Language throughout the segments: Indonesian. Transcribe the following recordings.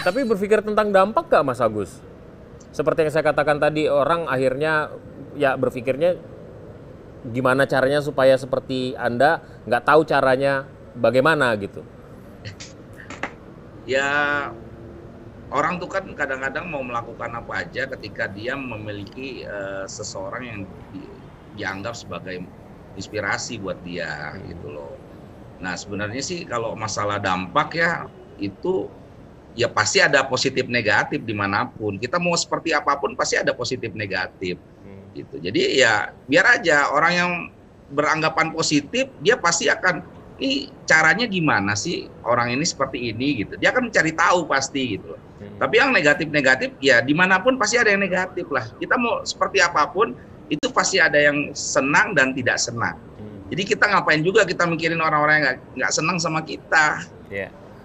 Tapi berpikir tentang dampak nggak Mas Agus? Seperti yang saya katakan tadi, orang akhirnya ya berpikirnya gimana caranya supaya seperti Anda nggak tahu caranya bagaimana gitu. Ya orang tuh kan kadang-kadang mau melakukan apa aja ketika dia memiliki seseorang yang dianggap sebagai inspirasi buat dia gitu loh. Nah sebenarnya sih kalau masalah dampak ya itu ya pasti ada positif negatif dimanapun. Kita mau seperti apapun pasti ada positif negatif gitu. Jadi ya biar aja orang yang beranggapan positif dia pasti akan ini caranya gimana sih orang ini seperti ini gitu. Dia akan mencari tahu pasti gitu. Tapi yang negatif-negatif ya dimanapun pasti ada yang negatif lah. Kita mau seperti apapun itu pasti ada yang senang dan tidak senang. Jadi kita ngapain juga kita mikirin orang-orang yang nggak senang sama kita.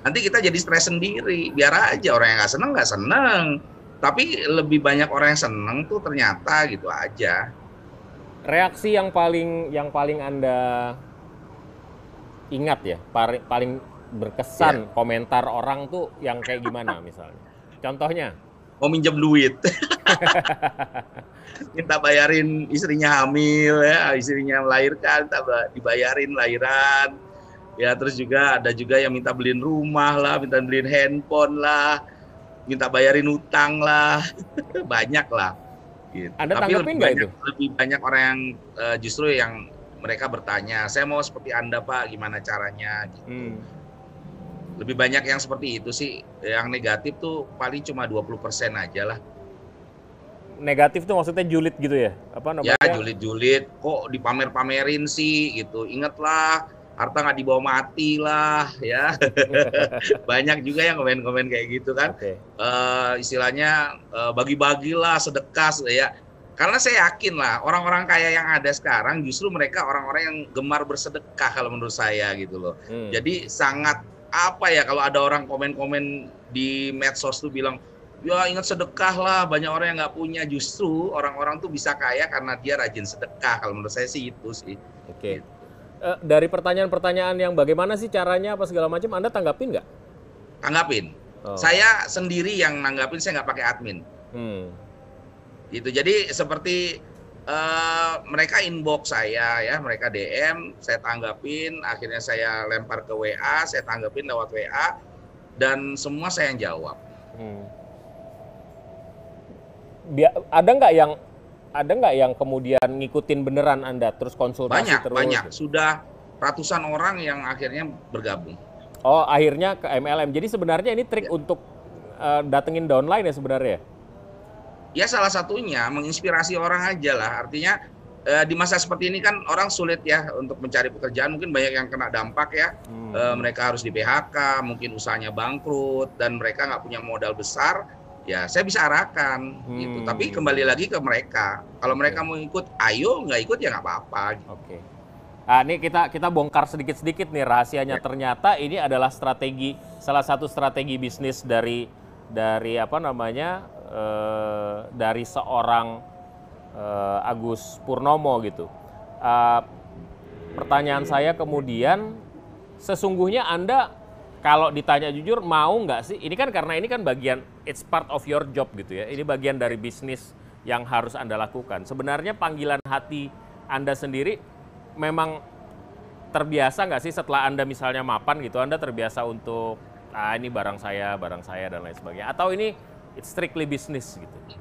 Nanti kita jadi stres sendiri. Biar aja orang yang nggak senang. Tapi lebih banyak orang yang senang tuh ternyata gitu aja. Reaksi yang paling Anda ingat ya, paling berkesan komentar orang tuh yang kayak gimana misalnya? Contohnya? Mau minjem duit. Minta bayarin istrinya hamil ya, istrinya melahirkan, dibayarin lahiran. Ya terus juga ada juga yang minta beliin rumah lah, minta beliin handphone lah, minta bayarin utang lah, banyak lah. Gitu. Anda tapi tanggapin nggak itu? Lebih banyak orang yang justru yang mereka bertanya, saya mau seperti Anda Pak, gimana caranya? Gitu. Lebih banyak yang seperti itu sih, yang negatif tuh paling cuma 20% aja lah. Negatif tuh maksudnya julid gitu ya? Apa namanya? Ya julid-julid, kok dipamer-pamerin sih gitu. Ingatlah, harta nggak dibawa mati lah ya. Banyak juga yang komen-komen kayak gitu kan. Istilahnya bagi-bagilah sedekah ya. Karena saya yakin lah orang-orang kaya yang ada sekarang justru mereka orang-orang yang gemar bersedekah kalau menurut saya gitu loh. Jadi sangat apa ya kalau ada orang komen-komen di medsos tuh bilang ya ingat sedekah lah, banyak orang yang nggak punya. Justru orang-orang tuh bisa kaya karena dia rajin sedekah. Kalau menurut saya sih itu sih. Oke. Gitu. Dari pertanyaan-pertanyaan yang bagaimana sih caranya apa segala macam, Anda tanggapin nggak? Tanggapin. Saya sendiri yang nanggapin, saya nggak pakai admin. Gitu. Jadi seperti mereka inbox saya ya, mereka DM, saya tanggapin, akhirnya saya lempar ke WA, saya tanggapin lewat WA, dan semua saya yang jawab. Ada nggak yang kemudian ngikutin beneran Anda terus konsultasi terus? Banyak. Sudah ratusan orang yang akhirnya bergabung. Oh, akhirnya ke MLM. Jadi sebenarnya ini trik untuk datengin downline ya sebenarnya? Ya salah satunya menginspirasi orang aja lah. Artinya di masa seperti ini kan orang sulit ya untuk mencari pekerjaan. Mungkin banyak yang kena dampak ya. Mereka harus di PHK, mungkin usahanya bangkrut, dan mereka nggak punya modal besar. Ya saya bisa arahkan gitu. Tapi kembali lagi ke mereka. Kalau mereka mau ikut, ayo. Nggak ikut ya nggak apa-apa. Gitu. Oke. Nah, ini kita bongkar sedikit-sedikit nih rahasianya. Ternyata ini adalah salah satu strategi bisnis dari apa namanya, dari seorang Agus Purnomo gitu. Pertanyaan saya kemudian, sesungguhnya Anda kalau ditanya jujur mau nggak sih? Ini kan karena ini kan bagian, it's part of your job gitu ya. Ini bagian dari bisnis yang harus Anda lakukan. Sebenarnya panggilan hati Anda sendiri memang terbiasa nggak sih setelah Anda misalnya mapan gitu, Anda terbiasa untuk ini barang saya dan lain sebagainya, atau ini it's strictly business gitu?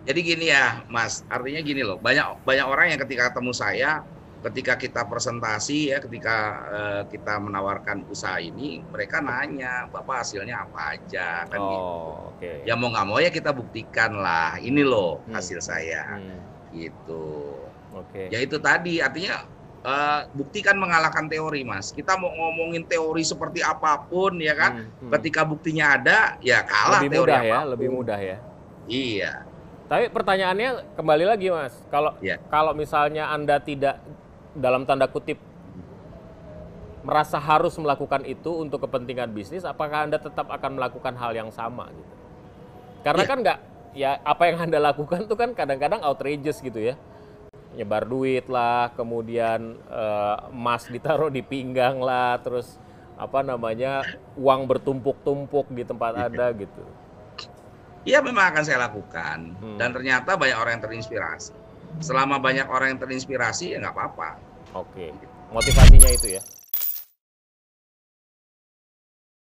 Jadi gini ya Mas, artinya gini loh, banyak orang yang ketika ketemu saya, ketika kita presentasi ya, ketika kita menawarkan usaha ini, mereka nanya, Bapak hasilnya apa aja kan gitu. Ya mau nggak mau ya kita buktikan lah, ini loh hasil saya gitu. Ya itu tadi, artinya bukti kan mengalahkan teori Mas. Kita mau ngomongin teori seperti apapun ya kan, ketika buktinya ada ya kalah lebih teori mudah apapun. ya, lebih mudah ya. Iya. Tapi pertanyaannya kembali lagi Mas, kalau misalnya Anda tidak dalam tanda kutip merasa harus melakukan itu untuk kepentingan bisnis, apakah Anda tetap akan melakukan hal yang sama gitu? Karena kan nggak, ya apa yang Anda lakukan tuh kan kadang-kadang outrageous gitu ya. Nyebar duit lah, kemudian emas ditaruh di pinggang lah, terus apa namanya, uang bertumpuk-tumpuk di tempat Anda gitu? Iya memang akan saya lakukan, dan ternyata banyak orang yang terinspirasi. Selama banyak orang yang terinspirasi ya nggak apa-apa. Oke, motivasinya itu ya?